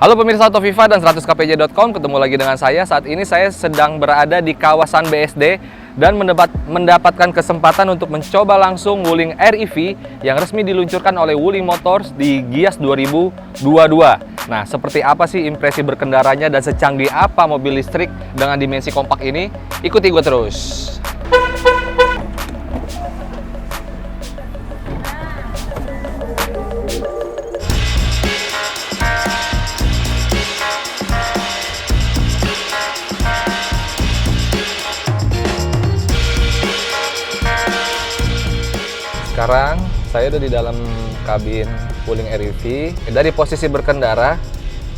Halo pemirsa Autoviva dan 100kpj.com, ketemu lagi dengan saya. Saat ini saya sedang berada di kawasan BSD dan mendapatkan kesempatan untuk mencoba langsung Wuling REV yang resmi diluncurkan oleh Wuling Motors di Gias 2022. Nah, seperti apa sih impresi berkendaranya dan secanggih apa mobil listrik dengan dimensi kompak ini? Ikuti gue terus. Sekarang saya udah di dalam kabin Wuling REV. Dari posisi berkendara,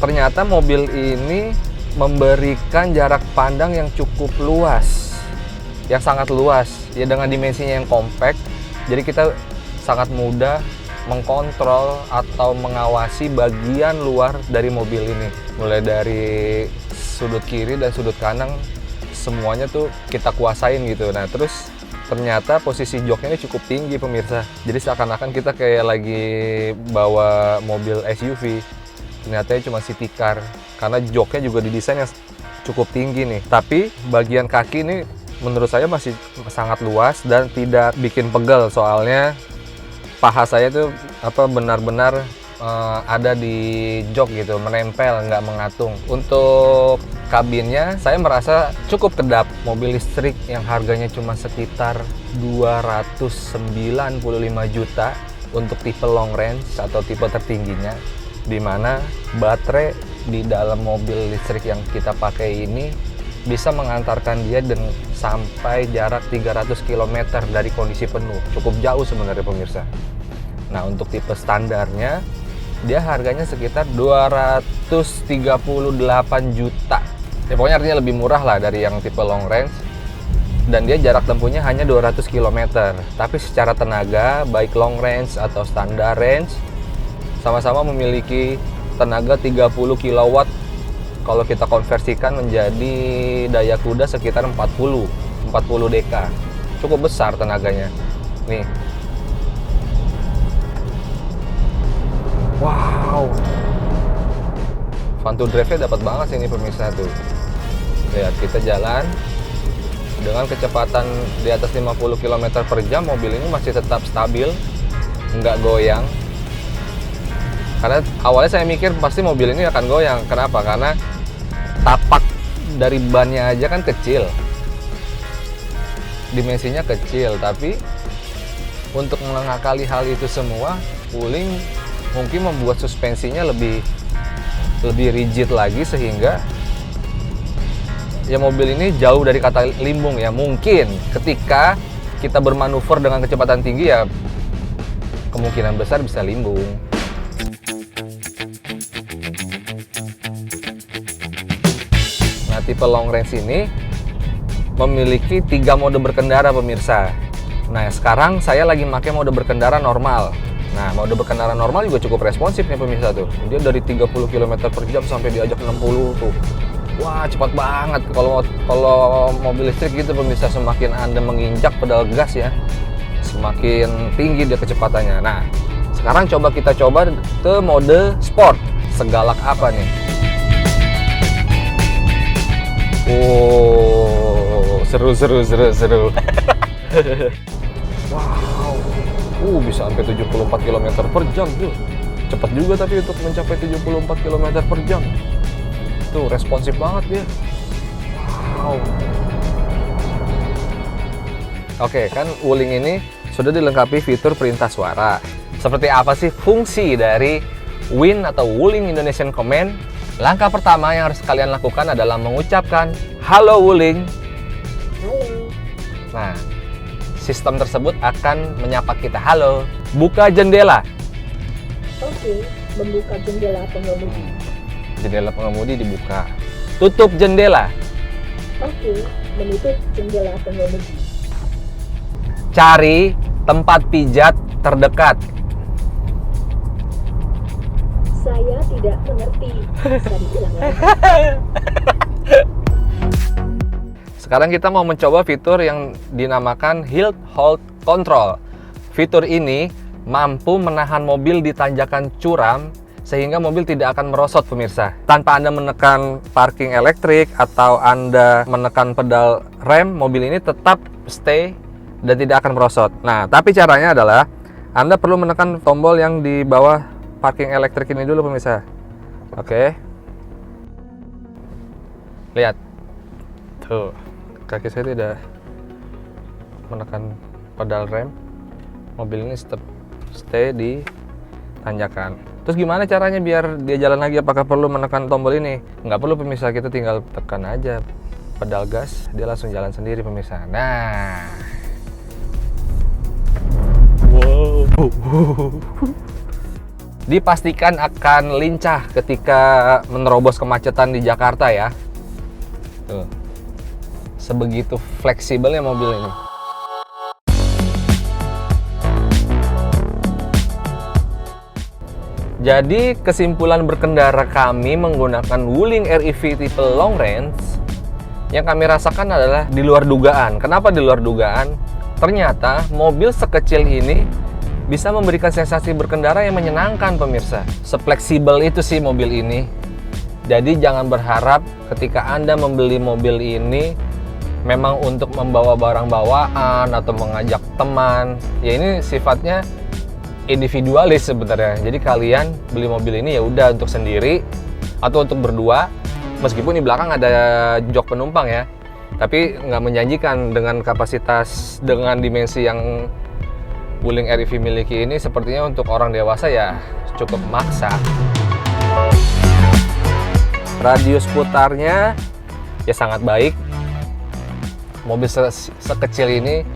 ternyata mobil ini memberikan jarak pandang yang cukup luas, yang sangat luas. Ya dengan dimensinya yang compact, jadi kita sangat mudah mengkontrol atau mengawasi bagian luar dari mobil ini. Mulai dari sudut kiri dan sudut kanan, semuanya tuh kita kuasain gitu. Nah terus ternyata posisi joknya ini cukup tinggi pemirsa, jadi seakan-akan kita kayak lagi bawa mobil SUV. Ternyata cuma city car, karena joknya juga didesain yang cukup tinggi nih. Tapi bagian kaki ini menurut saya masih sangat luas dan tidak bikin pegel, soalnya paha saya tuh benar-benar ada di jok gitu, menempel, nggak mengatung. Untuk kabinnya saya merasa cukup kedap. Mobil listrik yang harganya cuma sekitar 295 juta untuk tipe long range atau tipe tertingginya, dimana baterai di dalam mobil listrik yang kita pakai ini bisa mengantarkan dia sampai jarak 300 km dari kondisi penuh. Cukup jauh sebenarnya pemirsa. Nah untuk tipe standarnya dia harganya sekitar 238 juta. Ya pokoknya artinya lebih murah lah dari yang tipe long range. Dan dia jarak tempuhnya hanya 200 km. Tapi secara tenaga, baik long range atau standar range, sama-sama memiliki tenaga 30 kW. Kalau kita konversikan menjadi daya kuda sekitar 40 dk. Cukup besar tenaganya. Nih. Wow, fun to drive-nya dapat banget sih ini pemirsa tuh. Lihat, kita jalan dengan kecepatan di atas 50 km per jam, mobil ini masih tetap stabil, nggak goyang. Karena awalnya saya mikir pasti mobil ini akan goyang. Kenapa? Karena tapak dari bannya aja kan kecil, dimensinya kecil. Tapi untuk mengakali hal itu semua, Wuling mungkin membuat suspensinya lebih rigid lagi, sehingga ya mobil ini jauh dari kata limbung ya. Mungkin ketika kita bermanuver dengan kecepatan tinggi ya kemungkinan besar bisa limbung. Nah tipe long range ini memiliki 3 mode berkendara pemirsa. Nah sekarang saya lagi pakai mode berkendara normal. Nah, mode berkendara normal juga cukup responsif nih pemirsa tuh. Dia dari 30 km per jam sampai diajak 60 tuh. Wah, cepat banget. Kalau mobil listrik gitu pemirsa, semakin Anda menginjak pedal gas ya, semakin tinggi dia kecepatannya. Nah, sekarang kita coba ke mode sport. Segalak apa nih? Oh, seru. Wow. Bisa sampai 74 km per jam tuh. Cepat juga tapi untuk mencapai 74 km per jam. Tuh, responsif banget dia. Wow. Oke, kan Wuling ini sudah dilengkapi fitur perintah suara. Seperti apa sih fungsi dari WIN atau Wuling Indonesian Command? Langkah pertama yang harus kalian lakukan adalah mengucapkan Halo Wuling. Halo. Nah, sistem tersebut akan menyapa kita. Halo, buka jendela. Oke, membuka jendela pengemudi. Jendela pengemudi dibuka. Tutup jendela. Oke, menutup jendela pengemudi. Cari tempat pijat terdekat. Saya tidak mengerti. Bisa diulang lagi. Sekarang kita mau mencoba fitur yang dinamakan Hill Hold Control. Fitur ini mampu menahan mobil di tanjakan curam sehingga mobil tidak akan merosot pemirsa. Tanpa Anda menekan parking elektrik atau Anda menekan pedal rem, mobil ini tetap stay dan tidak akan merosot. Nah, tapi caranya adalah Anda perlu menekan tombol yang di bawah parking elektrik ini dulu pemirsa. Oke. Lihat. Tuh, kaki saya tidak menekan pedal rem. Mobil ini stay di tanjakan. Terus gimana caranya biar dia jalan lagi? Apakah perlu menekan tombol ini? Nggak perlu pemirsa, kita tinggal tekan aja pedal gas, dia langsung jalan sendiri pemirsa. Nah, wow, dipastikan akan lincah ketika menerobos kemacetan di Jakarta ya. Tuh, sebegitu fleksibelnya mobil ini. Jadi kesimpulan berkendara kami menggunakan Wuling REV tipe long range yang kami rasakan adalah di luar dugaan. Kenapa di luar dugaan? Ternyata mobil sekecil ini bisa memberikan sensasi berkendara yang menyenangkan pemirsa. Sefleksibel itu sih mobil ini. Jadi jangan berharap ketika Anda membeli mobil ini memang untuk membawa barang bawaan atau mengajak teman. Ya ini sifatnya individualis sebenarnya. Jadi kalian beli mobil ini ya udah untuk sendiri atau untuk berdua. Meskipun di belakang ada jok penumpang ya, tapi nggak menjanjikan dengan kapasitas, dengan dimensi yang Wuling REV miliki ini. Sepertinya untuk orang dewasa ya cukup maksa. Radius putarnya ya sangat baik. Mobil sekecil ini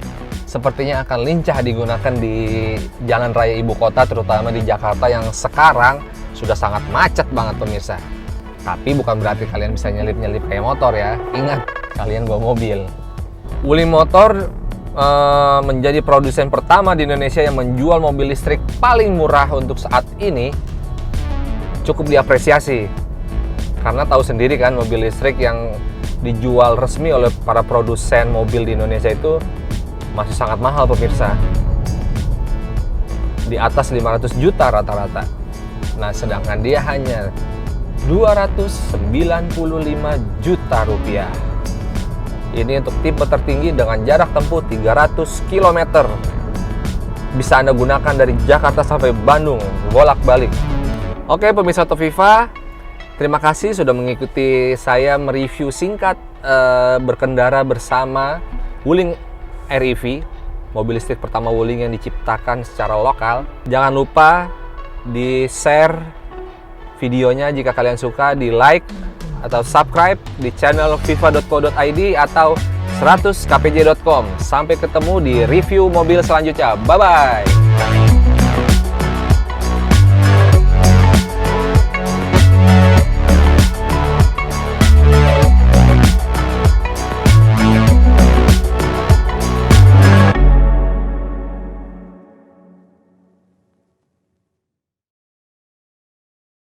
sepertinya akan lincah digunakan di jalan raya ibu kota, terutama di Jakarta yang sekarang sudah sangat macet banget pemirsa. Tapi bukan berarti kalian bisa nyelip-nyelip kayak motor ya. Ingat, kalian bawa mobil. Wuling Motor menjadi produsen pertama di Indonesia yang menjual mobil listrik paling murah untuk saat ini. Cukup diapresiasi. Karena tahu sendiri kan, mobil listrik yang dijual resmi oleh para produsen mobil di Indonesia itu masih sangat mahal pemirsa, di atas 500 juta rata-rata. Nah, sedangkan dia hanya 295 juta rupiah. Ini untuk tipe tertinggi dengan jarak tempuh 300 km. Bisa Anda gunakan dari Jakarta sampai Bandung, bolak-balik. Oke pemirsa Toviva, terima kasih sudah mengikuti saya mereview singkat berkendara bersama Wuling REV, mobil listrik pertama Wuling yang diciptakan secara lokal. Jangan lupa di-share videonya jika kalian suka, di-like atau subscribe di channel viva.co.id atau 100kpj.com. Sampai ketemu di review mobil selanjutnya. Bye-bye!